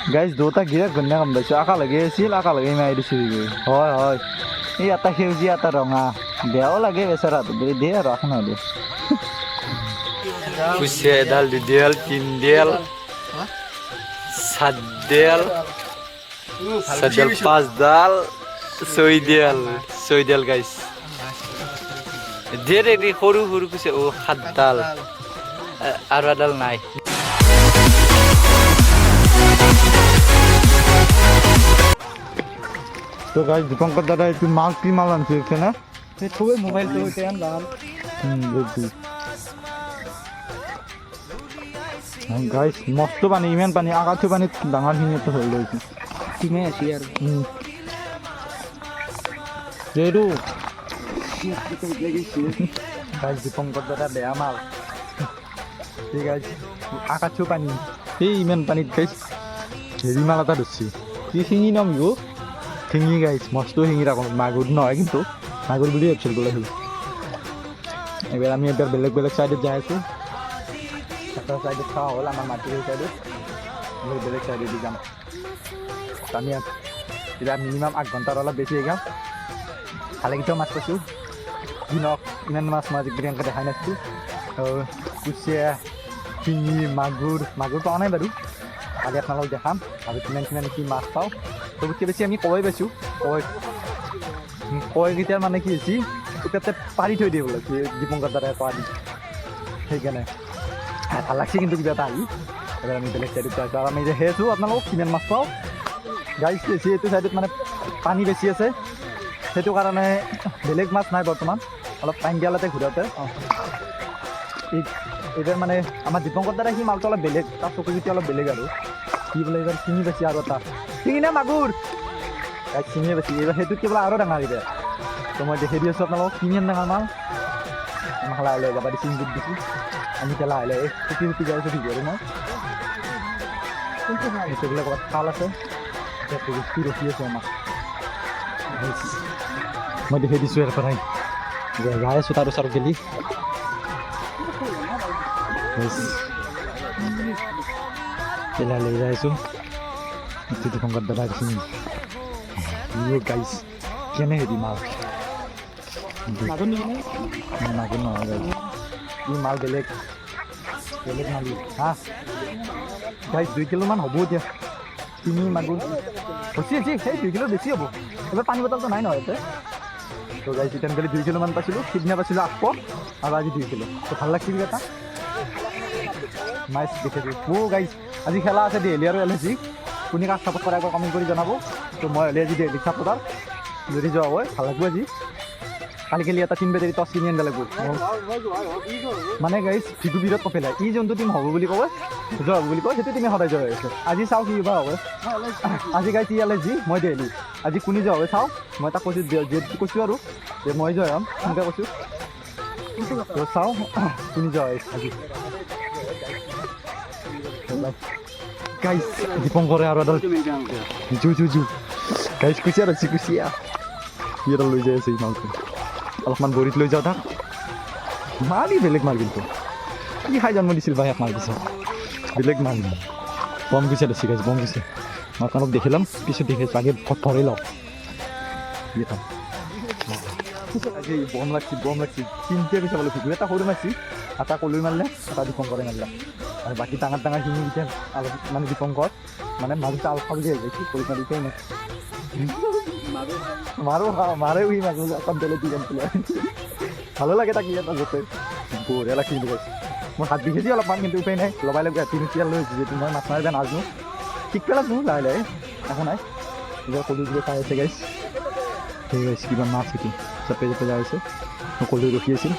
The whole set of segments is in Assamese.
গাইজ দুটা গিৰাক গণ্য গম পাইছোঁ আকা লাগি আছিল আকা লাগি মাৰি দিছোঁ হয় হয় এই এটা সেউজীয়া এটা ৰঙা বেয়াও লাগে বেচেৰাটো দিয়ে আৰু আখ নহয় দিয়ে কুচিয়া এডাল দুডাল তিনডাল সাতডাল পাঁচডাল ছয়ডাল গাইছ ধেৰ সৰু সৰু কুচিয়া সাতডাল আৰু এডাল নাই তো গাইজ দীপঙ্কর দাদা একটু মাল কি মাল আনছে এখানে খুবই মোবাইল তো তেন লাল গাইজ মস্ত পানী ইমান পানী আকাশে পানীত ডাঙৰ শিঙিটো হৈ গৈছে টিমে আছি আৰু এইটো গাইজ দীপঙ্কর দাদা বেয়া মাল ঠিক আছে আকাশও পানী সেই ইমান পানীত গাইজ হেৰি মাল এটা ধৰছি কি শিঙি নাম ইও শিঙি গাইছ মস্ত শিঙি রাখো মাগুর নয় কিন্তু মাগুর বুলি ভাবছিল বলে এবার আমি এবার বেলেগ বেলেগ সাইডে যাই আছো একটা সাইডে খাওয়া হল আমার মাটির সাইডে বেলেগ সাইডে দিয়ে যাম আমি এবার মিনিমাম 8 ঘন্টার অলপ বেশি এগাম ভালে কিছু মাছ পাইছোঁ দিনক ইমান মাছ মই প্ৰিয়ংকা দেখাই নাছিলোঁ কুচিয়া শিঙি মাগুৰ পোৱা নাই বাৰু কালি আপোনালোকক দেখাম আৰু কিমান কিমান কি মাছ পাওঁ চবতকৈ বেছি আমি কৈ পাইছোঁ কয়কেইটাৰ মানে কি হৈছে তাতে পাৰি থৈ দিয়ে বোলে দীপঙ্কৰ দাদাই কোৱা দি সেইকাৰণে ভাল লাগছে কিন্তু কিবা এটা আহি এবাৰ আমি বেলেগ চাইডত যাইছোঁ আৰু আমি যে সেইছোঁ আপোনালোকক কিমান মাছ পাওঁ গাইছ বেছি এইটো চাইডত মানে পানী বেছি আছে সেইটো কাৰণে বেলেগ মাছ নাই বৰ্তমান অলপ টাইম দিয়ালতে ঘূৰাওঁতে এইবাৰ মানে আমাৰ দীপঙ্কৰ দাদাই সি মালটো অলপ বেলেগ তাৰ চকুকেইটা অলপ বেলেগ আৰু কি বোলে এইবাৰ চিঙি বেছি আৰু এটা চিঙি নে মাগুৰ চিঙিয়ে বেছি এইবাৰ সেইটোত কি বোলে আৰু ডাঙৰ এতিয়া তো মই দেখি দি আছোঁ আপোনালোকক কিমান ডাঙৰ মাল আমাক লাহে লাহে যাবা দিছোঁ ইংগিত দিছোঁ আমি এতিয়া লাহে লাহে ফুটি ফুটি যাই আছোঁ ভিডিঅ'টো মই সেইবিলাক ক'ৰবাত খাল আছে ৰখি আছোঁ আমাক মই দেখি দিছোঁ ইয়াৰ পৰাই যাই আছোঁ তাৰ ওচৰত গেলি লৈ যাই আছোঁ দীপঙ্কৰ দাদা চিনি গাইছ কেনে হেৰি মাল মাগুৰ নহয় গাইছ ই মাল বেলেগ মাল হা গাইছ 2 কিলোমান হ'ব এতিয়া তিনি মাগুৰ বেছি সেই 2 কিলো বেছি হ'ব এইবাৰ পানী বটলটো নাই নহয় ইয়াতে তো গাইছ এতিয়া কালি 2 কিলোমান পাইছিলোঁ সিদিনা পাইছিলোঁ 800 আৰু আজি 2 কিলো তো ভাল লাগছিল এটা নাইচ দেখিছোঁ গাইছ আজি খেলা আছে ডেইলি আৰু এলএজি কোনে কাক ছাপোৰ্ট কৰে আকৌ কমেণ্ট কৰি জনাব তো মই হ'লে আজি ডেইলি ছাপোৰ্টাৰ যদি যোৱা হয় ভাল লাগিব আজি কালি খেলি এটা টিম বেটেৰী টছ কিনি আনিব লাগিব মানে গাইছ ভিগু বিৰত কপেলাই ই যোনটো টিম হ'ব বুলি কয় যোৱা হ'ব বুলি কয় সেইটো টিমে সদায় যোৱা হৈ আছে আজি চাওঁ কি বা হ'ব আজি গাইছ ই এলএজি মই ডেইলি আজি কোনে যোৱা হয় চাওঁ মই তাক কৈছোঁ কৈছোঁ আৰু যে মই যোৱা হ'ম সেনেকৈ কৈছোঁ তো চাওঁ কোনে যোৱা হয় আজি গাইছ দীপঙ্কৰে আৰু এডাল জু গাইছ কুচিয়া ৰছি কুচিয়া সি এডাল লৈ যাই আছে মালটো অলপমান বৰিত লৈ যাওঁ তাক মালি বেলেগ মাল কিন্তু কি খাই জন্ম দিছিল ভাই মাল পিছত বেলেগ মাল বম কুচিয়া ৰছি গাইছ বম কুচিয়া মই আপোনালোক দেখি ল'ম পিছত দেখি আগে ভৰি লওঁ আজি বম লাগছি 3টা পিছা বোলে ভিডিঅ' এটা সৰু মাৰছি এটা কলৈ মাৰিলে এটা দীপঙ্কৰে মাৰিলে আৰু বাকী ডাঙৰ শিঙি দিছে অলপ মানে দীপঙ্কৰ মানে মাজতে আলফা বুলি আহি গৈছে কৰি মাৰিছেই নাই মাৰে উই মাগুৰ অকণ বেলেগ দি পেলাই ভালো লাগে তাক এটা য'তে বঢ়িয়া লাগছি বুলি কৈছে মোৰ হাত বিষেছি অলপমান কিন্তু উপায় নাই লগাই লগাই তিনিচিয়া লৈ যিহেতু মই মাছ মাৰিব নাজানো ঠিক পেলাইছোঁ লাহে লাহে একো নাই নিজৰ কলি চাই আছে গাইছ ঠিক আছে কিবা মাছ সেইটো জাপে যাই আছে সকলোৱে ৰখি আছিল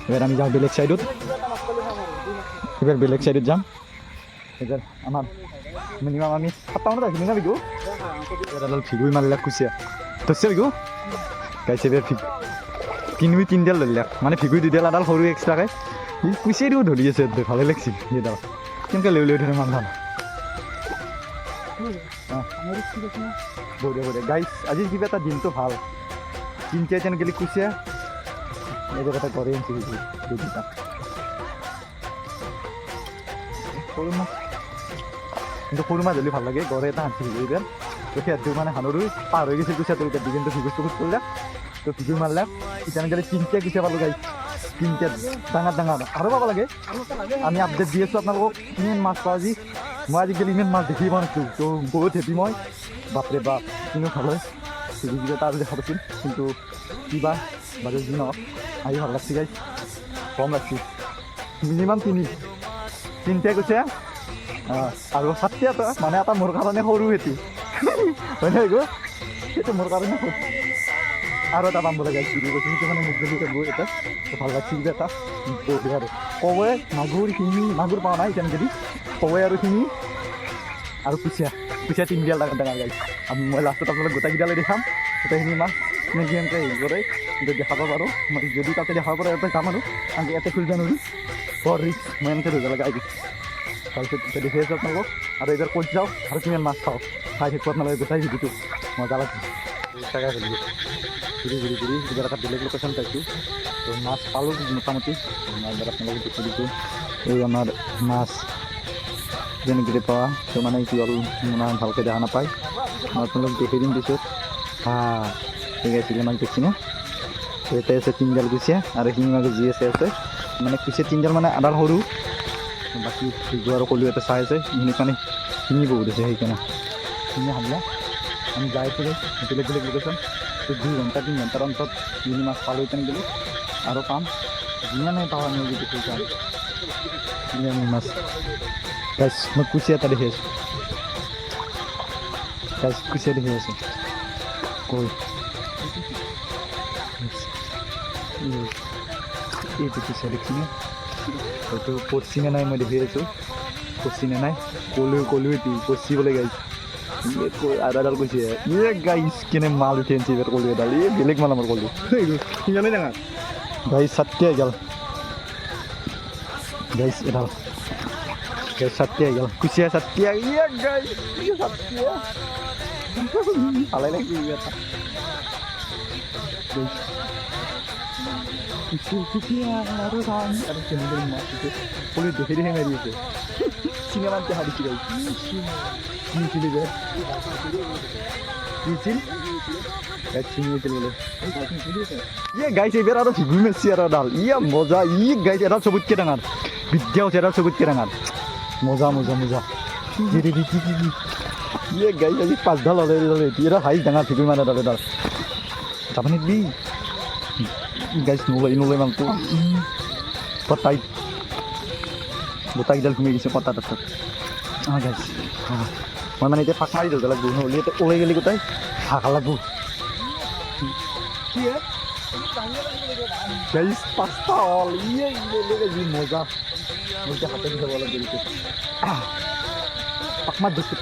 এবাৰ আমি যাওঁ বেলেগ চাইডত এবাৰ বেলেগ চাইডত যাম এবাৰ আমাৰ মিনিমাম আমি 7টা মানত আহিলোঁ না বিগু এডাল ভিগুই মাৰিলে কুচিয়া ধৰছে বিগু গাইছে এবাৰ তিনডাল ধৰিলে মানে ভিগুই 2ডাল এডাল সৰু এক্সট্ৰাকৈ কুচিয়াইও ধৰি আছে ভালে লাগিছিল সেইডাল কেনেকৈ লৈ ধৰে মানুহ বঢ়িয়া গাইছ আজি কিবা এটা দিনটো ভাল তিনিটা যেন গেলি কুচিয়া এইটো কথা ঘৰে আনিছোঁ দুটা সৰু মাছ কিন্তু সৰু মাছ হ'লে ভাল লাগে গড়ে এটা হাঁচি হৈ যায় তো সিহঁত মানে হানৰো পাৰ হৈ গৈছে কুচিয়াটোৰ দি কিন্তু ভিগুজ চকুত কৰিলে তো ভিগুজ মাৰিলে ইটান গেলে তিনিটা কুচিয়া পালোঁ গাইছ তিনিটা ডাঙৰ ডাঙৰ আৰু পাব লাগে আমি আপডেট দি আছোঁ আপোনালোকক ইমান মাছ পাওঁ আজি মই আজিকালি ইমান মাছ দেখি পোৱা নাছিলোঁ তো বহুত হেপী মই বাপৰে বাপ কিনো ভাল হয় ভিডিঅ' এটা আৰু দেখা পাইছিল কিন্তু কিবা বাৰু যি নহওক আহি ভাল লাগছে গাইছ কম লাগছে মিনিমাম তিনিটা কুচিয়া আৰু 7টা মানে এটা মোৰ কাৰণে সৰু সেইটো হয় নাই গো সেইটো মোৰ কাৰণে সৰু আৰু এটা পাম বোলে গাইছ ভিডিঅ' কৈছোঁ সেইটো মানে মোক যদি গৈ এটা ভাল লাগছে কিবা এটা বঢ়িয়া আৰু কৱে মাগুৰ শিঙি মাগুৰ পোৱা নাই তেনেকৈ কৱে আৰু শিঙি আৰু কুচিয়া 3 ডাঙৰ ডাঙৰ গাইছ মই লাষ্টত আপোনালোক গোটেইকেইটালৈ দেখাম গোটেইখিনি মাছ এনেকৈ হেৰি কৰে কিন্তু দেখাব পাৰোঁ মই যদি তাতে দেখাব পাৰোঁ ইয়াতে যাম আৰু আমি ইয়াতে খুলিব নোৱাৰি বৰ ৰিক্স মই এনেকৈ ধৰিব লগা আহি তাৰপিছত এতিয়া দেখি আছোঁ আপোনালোকক আৰু এইবাৰ ক'ত যাওঁ আৰু কিমান মাছ পাওঁ চাই থাকিব আপোনালোকে গোটেই ভিডিঅ'টো মজা লাগছে ঘূৰি এইবাৰ এটা বেলেগ লোকেশ্যন পাইছোঁ তো মাছ পালোঁ মোটামুটি এইবাৰ আপোনালোকক দেখি দিছোঁ এই আমাৰ মাছ যেনেকৈ পোৱা তো মানে কি হ'ল মানে ভালকৈ দেখা নাপায় মই আপোনালোক দেখি দিম পিছত ঠিক আছে মাছ দেখছি না ইয়াতে আছে 3 ডাল কুচিয়া আৰু শিঙি মাছ যি আছে মানে কুচিয়া 3 ডাল মানে আদাৰ সৰু বাকী ভিজু আৰু কলিও এটা চাই আছে এইখিনিত মানে শিঙি বহুত আছে সেইকাৰণে শিঙি হামলা আমি যাই আছোঁ বেলেগ বেলেগ লোকেশ্যন তো 2 ঘণ্টা 3 ঘণ্টাৰ অন্তত শিঙি মাছ পালোঁ তেনে গ'লে আৰু পাম যিমানে পাওঁ আমি যদি পাম শিঙি মাছ গাইছ মই কুচিয়া এটা দেখি আছোঁ গাইছ কুচিয়া দেখি আছোঁ কৈ এইটো কুচিয়া দেখিনে হয়তো পচি নে নাই মই দেখি আছোঁ পচি নে নাই কলো এটি পচিবলৈ গাইছ আদাডাল কৈছে গাইছ কেনে মাল উঠি আনিছে এইবাৰ কলো এডাল বেলেগ মাল আমাৰ কলো সিমানেই ডাঙৰ গাইছ 7টা গ'ল গাইছ এডাল গাইছ 7টা গ'ল কুচিয়া 7টা গাইছ 7টা ভালাই লাগি এটা কুচিয়া আৰু চাম আৰু কেনেকৈ মাছ কলো দেখি দেখি মাৰি আছে চিনেমাত দেখা দেখি গাইছ কিছিল যে কিছিল চিঙিছিল বোলে গাইছে এইবাৰ আৰু ভিগু মেচি আৰু এডাল মজা গাইছে এডাল চবতকৈ ডাঙৰ বিদ্যা হৈছে এডাল চবতকৈ ডাঙৰ মজা মজা মজা গাইছে আজি 5ডাল হ'লে এটা হাইজ ডাঙৰ ভিগু মানে এডাল তাৰমানে দি গাইছ নলয় মালটো গোটাইকেইডাল ঘুমি গৈছে পতা তাত গাইছ মই মানে এতিয়া ফাঁক মাৰি ধৰিব লাগিব নহ'লে এতিয়া ওলাই গ'লে গোটাই ভাগা লাগব গাইছ 5টা হ'ল যি মজা মই এতিয়া হাতে যাব লাগিব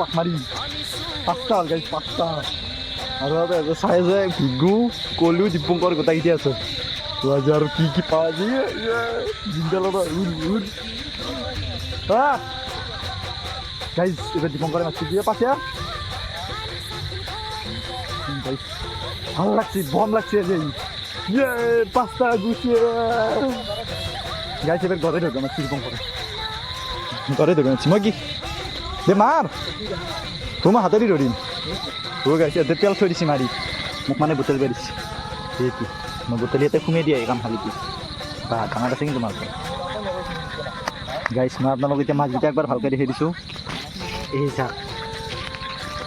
পাক মাৰি 5টা হ'ল গাইছ 5টা আৰু চাই যে ভিগু কলো দীপংকৰ গোটাইকেইটা আছে আজি আৰু কি পাৱা যায় জিন্দালত গাইজ এবার দীপঙ্করে মাছ দিয়ে পাশে ভালো লাগছে বম লাগছে যে 5টা গুছিয়ে গাইছে এবার ঘরে ঢোকে মাছ দীপঙ্করে ঘরে ঢোকে মাছ মই কি দে মার তোমার হাতে দিয়ে ধরিম ও গাইছে এতে তেল থৈ দিছি মাৰি মোক মানে বোতল বেয়া দিছে সেইটো মই বোতল ইয়াতে সোমাই দিয়ে কাম খালি বা ডাঙৰ আছে কিন্তু মাছ গাইছ মই আপোনালোক এতিয়া মাছকেইটা একবাৰ ভালকৈ দেখি দিছোঁ এই চাওক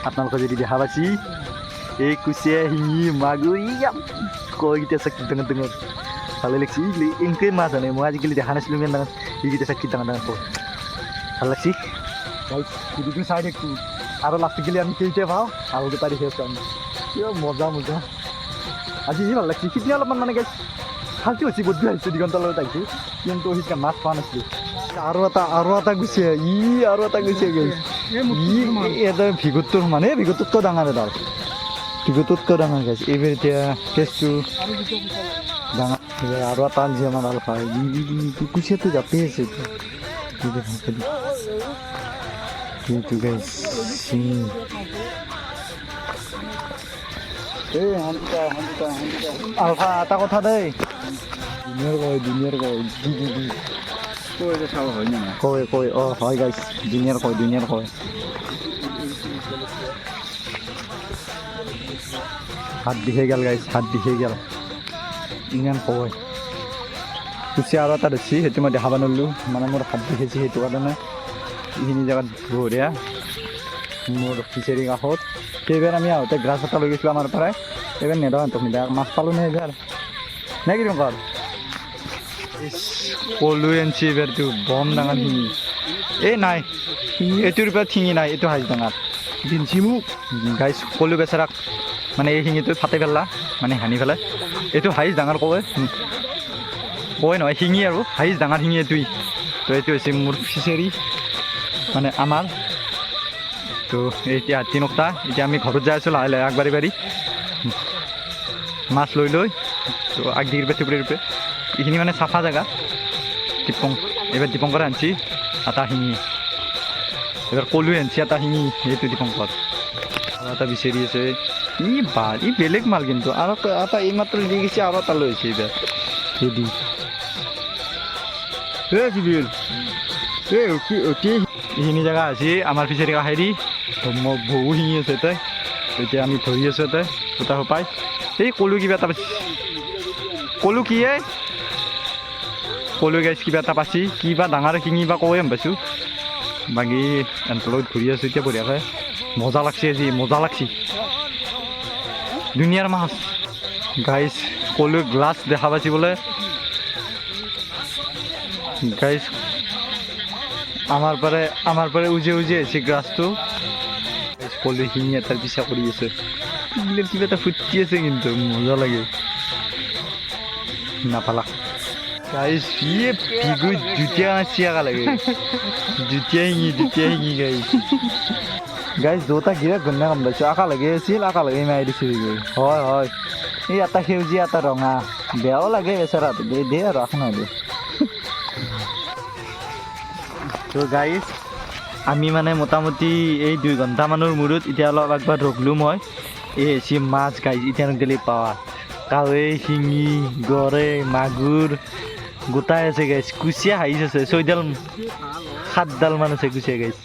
আপোনালোকে যদি দেখা পাইছি এই কুচিয়া শিঙি মাগুৰ কয়কেইটা চাওক কি ডাঙৰ ডাঙৰ ভালে লাগছি এনেকৈ মাছ আনে মই আজিকালি দেখা নাছিলোঁ ইমান ডাঙৰ এইকেইটা চাওক কি ডাঙৰ ডাঙৰ কয় ভাল লাগছি গাইছ ভিডিঅ'টো চাই থাকোঁ আৰু লাষ্টত গেলি আমি কেইটা পাওঁ আৰু দুটা দেখি আছোঁ আমি মজা মজা আজি ভাল লাগছি সিদিনা অলপমান মানে গাইছ ফাল্টু হৈছে বদ্ধ আহিছোঁ দিগন্ত লগত আহিছোঁ কিন্তু সিদিনা মাছ পোৱা নাছিলোঁ আৰু এটা গুচিয়ে আৰু এটা গুচিয়ে গাইছ এটা ভিগুটোৰ মানে ভিগুটোতকৈ ডাঙৰ এডাল ভিগুটোতকৈ ডাঙৰ গাইছ এইবাৰ এতিয়া কেছটো ডাঙৰ আৰু এটা যি আমাৰ ডাল খায় কুচিয়াটো জাপি আছে কিন্তু গাইছ আলফা এটা কথা দেই দুনিয়াৰ কয় কয় হয় গাইছ দুনিয়াৰ কয় হাত দিহে গেল গাইছ, হাত দিহে গেল ইমান কয় কুচিয়া আৰু এটা ধৰিছি, সেইটো মই দেখাব নোৱাৰিলোঁ মানে মোৰ হাত দিছেছি, সেইটো কাৰণে এইখিনি জেগাত বঢ়িয়া মোৰ ফিচাৰী কাষত। সেইবাৰ আমি আহোঁতে গ্ৰাছ এটা লৈ গৈছিলোঁ আমাৰ পৰাই, এইবাৰ নেদাওঁ তোক নিদা মাছ পালোঁ নে এইবাৰ নে কি কৰ কলো আনছি এইবাৰটো বম ডাঙৰ শিঙি। এই নাই এইটোৰ পৰা শিঙি নাই, এইটো হাঁহ ডাঙৰ দিনছি মোক গাইছ কলো বেচেৰাক মানে এই শিঙিটো ফাটি পেলা মানে সানি পেলাই, এইটো হাইজ ডাঙৰ কয় নহয় শিঙি আৰু হাইজ ডাঙৰ শিঙি এইটোৱেই। তো এইটো হৈছে মোৰ ফিচাৰী মানে আমাৰ। তো এতিয়া 3টা এতিয়া আমি ঘৰত যাই আছোঁ লাহে লাহে আগবাঢ়ি বাঢ়ি মাছ লৈ লৈ। তো আগদিৰ পে টুপৰে টুপৰে এইখিনি মানে চাফা জেগা। এইবাৰ দীপংকৰে আনছি এটা শিঙি, এইবাৰ কলোৱে আনছি এটা শিঙি, সেইটো দীপংকৰ আৰু এটা বিচাৰি আছে। ই বাৰ ই বেলেগ মাল কিন্তু আৰু এটা এইমাত্ৰ দি গৈছে আৰু এটা লৈ আহিছে এইবাৰ সেইদি কিবিল এইখিনি জেগা আছে আমাৰ ফিচাৰী কাষেদি বহু শিঙি আছে তাই। এতিয়া আমি ধৰি আছোঁ তাই গোটা সোপাই। এই কলো কিবা এটা পাইছি, কলো কি কলো গাইছ কিবা এটা পাইছি, কিবা ডাঙৰ শিঙি বা কয় পাইছোঁ। বাকী এহঁতৰ লগত ঘূৰি আছোঁ এতিয়া বঢ়িয়াকৈ, মজা লাগছি আজি, মজা লাগছি দুনিয়াৰ মাছ গাইছ। কলো গ্লাছ দেখা পাইছি বোলে গাইছ, আমাৰ পৰাই উজে আহিছে গ্ৰাছটো। কলো শিঙি এটাৰ পিছা কৰি আছে, কিবা এটা ফুটি আছে কিন্তু মজা লাগে নাপালা গাইছ। ইয়ে ভিগু দুটিয়া চিয়াকা লাগে, দুটিয়া শিঙি গাইছ দুটা গিৰা গন্না কাম পাইছোঁ। আকা লাগি আছিল, আকা লাগি মাৰি দিছিল। হয় হয় এই এটা সেউজীয়া এটা ৰঙা, বেয়াও লাগে বেচেৰাটো দে আৰু আখ নহ'লে। তো গাইছ আমি মানে মোটামুটি এই 2 ঘণ্টামানৰ মূৰত এতিয়া অলপ একবাৰ ৰখলোঁ মই। এই হৈছে মাছ গাইছ এতিয়া গেলি পাৱা, কাৱৈ শিঙি গৰৈ মাগুৰ গোটাই আছে গাইছ। কুচিয়া হাইজ আছে 7ডাল মান আছে কুচিয়া গাইছ,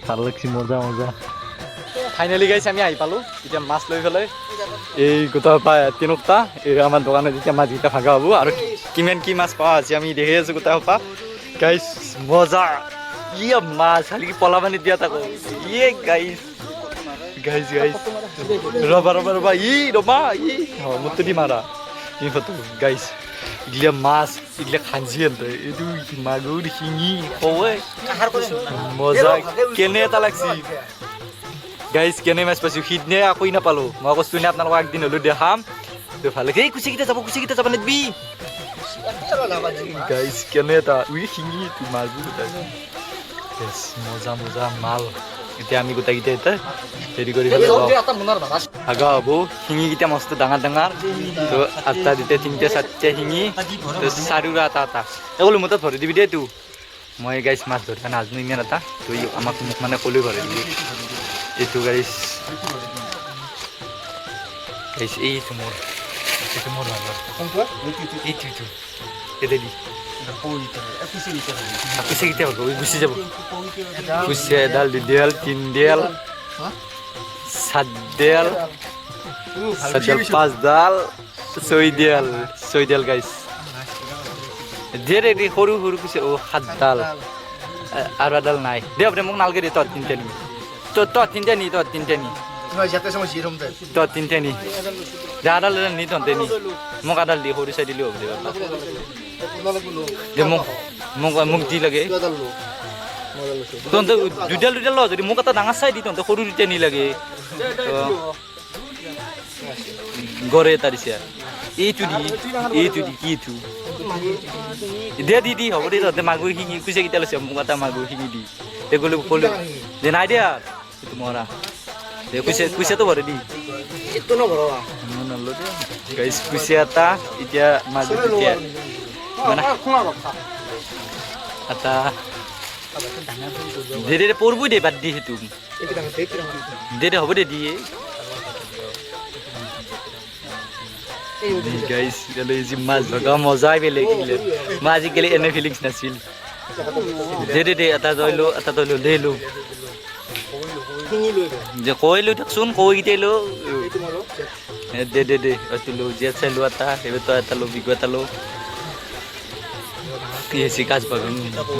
ভাল লাগছে মজা মজা। ফাইনেলি গাইছ আমি আহি পালোঁ এতিয়া মাছ লৈ পেলাই। এই গোটা পায় 3টা এই আমাৰ দোকানত যেতিয়া মাছকেইটা ভাগা হ'ব আৰু কিমান কি মাছ পোৱা আছে আমি দেখি আছোঁ গোটা সোপা গাইছ। মজা ইয়ে মাছ খালি পলা পানীত দিয়া থাকো ইয়ে গাইছ গাইছ গাইছ ৰবা ই ৰবা ই মোৰটো দি মাৰা ই ফটো গাইছ। এইগিলা মাছ এইগিলা খাঞ্জি আনতে এইটো মাগুৰ শিঙি কৱে মজা কেনে এটা লাগছি গাইছ। কেনে মাছ পাইছোঁ সিদিনে আকৌ নাপালোঁ, মই কৈছোঁ নে আপোনালোকক একদিন হ'লেও দেখাম। তো ভাল লাগে এই কুচিকেইটা যাব নিদিবি গাইছ। কেনে এটা উই শিঙি মাছবোৰ মজা মজা মাল। এতিয়া আমি গোটেইকেইটা এতিয়া হেৰি কৰি আগা হ'ব। শিঙিকেইটা মস্ত ডাঙৰ ডাঙৰ, তো 8টা 2টা 3টা 4টা শিঙি, তো 4টা এটা ক'লো মোৰ তাত ভৰি দিবি দেই। তো মই গাইছ মাছ ধৰিব নাজানো ইমান এটা, তো আমাক মোক মানে ক'লেও ভৰাই দিবি এইটো গাইছ। গাইছ এইটো মোৰ এইটো এতে দি পিছেকেইটা হ'ব গুচি যাব। কুচিয়া এডাল 2ডাল 3ডাল 4ডাল 5ডাল 6ডাল গাইছ। ধেৰ সৰু সৰু কুচিয়া 7ডাল আৰু এডাল নাই দে হ'ব দে মোক নালাগে দে। তই 3টা নি তই 3টা নি তই 3টা নি তই 3টা নি দে আডাল নি তহঁতে নি মোক আডাল দি সৰু চাই দিলেও হ'ব দে দে মোক দি লাগে। তহঁতে 2ডাল ল যদি মোক এটা ডাঙৰ চাই দি তহঁতে সৰু 2টা নি লাগে। গড়ে এটা দিছে এইটো দি কিটো দে দি হ'ব দে। তহঁতে মাগুৰ শিঙি কুচিয়াকেইটা লৈছে মোক এটা মাগুৰ শিঙি দি দে ক'লো দে নাই দে আৰু মৰা দে কুচিয়াটো ভৰে দি নল'লো দে গাইছ। কুচিয়া এটা এতিয়া মাগুৰ এতিয়া মানে এটা দে পৰব দে বাদ দি সেইটো দে হ'ব দে দিয়ে গাইছ। মাছ ভগা মজাই বেলেগ মই আজিকালি এনে ফিলিংছ নাছিল। দে এটা লৈ লো দে লো যে কৈ লৈ থাকচোন কৈ কেইটাই লো দে দে দে তই লো জীয়া চাই লো এটা এইবাৰ তই এটা লো বিগু এটা লো কি হৈছে কাজ পাবি